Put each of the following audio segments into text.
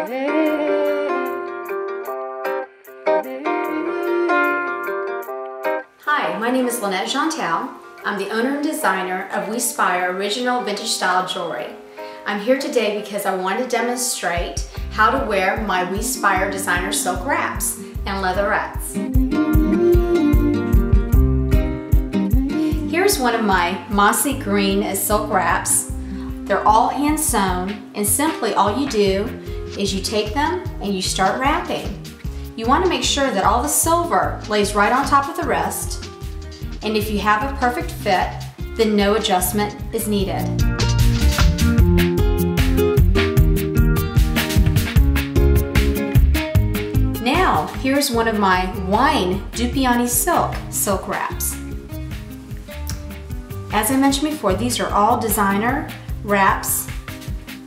Hi, my name is Lynette Jantel. I'm the owner and designer of We Spire Original Vintage Style Jewelry. I'm here today because I wanted to demonstrate how to wear my We Spire designer silk wraps and leatherettes. Here's one of my mossy green silk wraps. They're all hand sewn, and simply all you do is you take them and you start wrapping. You want to make sure that all the silver lays right on top of the rest, and if you have a perfect fit, then no adjustment is needed. Now, here's one of my wine Dupioni silk wraps. As I mentioned before, these are all designer wraps,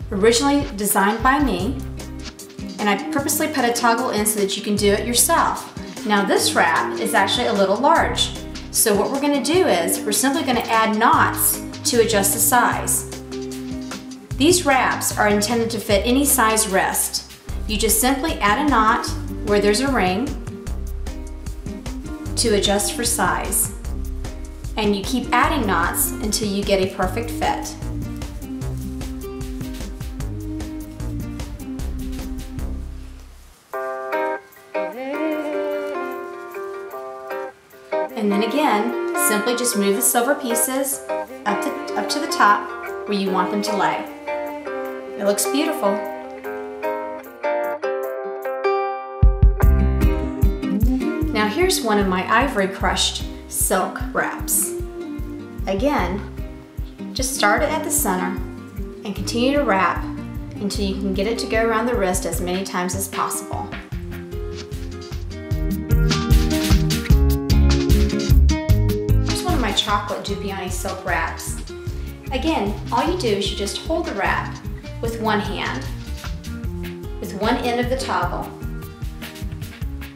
originally designed by me, and I purposely put a toggle in so that you can do it yourself. Now this wrap is actually a little large, so what we're going to do is we're simply going to add knots to adjust the size. These wraps are intended to fit any size wrist. You just simply add a knot where there's a ring to adjust for size, and you keep adding knots until you get a perfect fit. And then again, simply just move the silver pieces up to the top where you want them to lay. It looks beautiful. Now here's one of my ivory crushed silk wraps. Again, just start it at the center and continue to wrap until you can get it to go around the wrist as many times as possible. Chocolate Dupioni silk wraps. Again, all you do is you just hold the wrap with one hand, with one end of the toggle,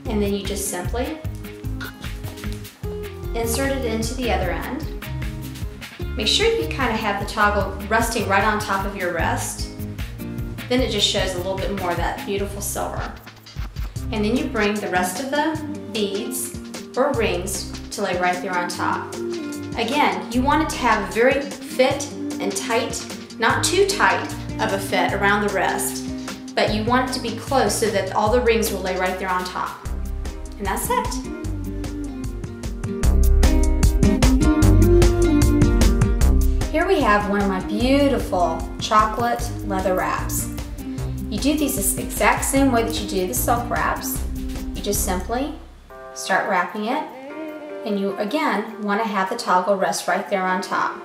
and then you just simply insert it into the other end. Make sure you kind of have the toggle resting right on top of your wrist. Then it just shows a little bit more of that beautiful silver. And then you bring the rest of the beads or rings to lay right there on top. Again, you want it to have a very fit and tight, not too tight of a fit around the wrist, but you want it to be close so that all the rings will lay right there on top. And that's it. Here we have one of my beautiful chocolate leather wraps. You do these the exact same way that you do the silk wraps. You just simply start wrapping it, and you again want to have the toggle rest right there on top.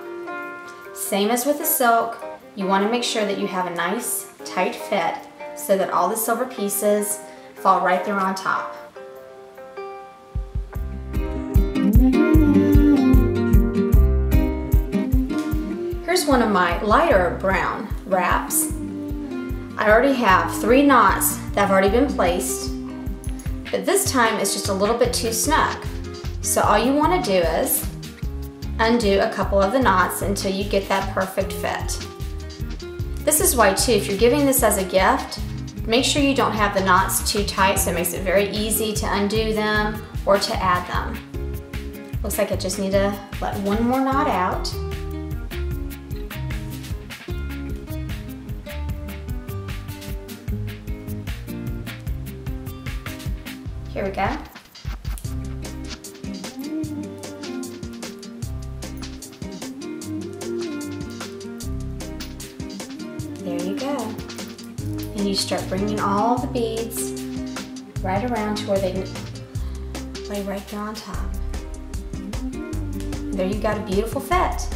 Same as with the silk, you want to make sure that you have a nice tight fit so that all the silver pieces fall right there on top. Here's one of my lighter brown wraps. I already have 3 knots that have already been placed, but this time it's just a little bit too snug. So all you want to do is undo a couple of the knots until you get that perfect fit. This is why too, if you're giving this as a gift, make sure you don't have the knots too tight so it makes it very easy to undo them or to add them. Looks like I just need to let one more knot out. Here we go. There you go. And you start bringing all the beads right around to where they lay right there on top. There you got a beautiful fit.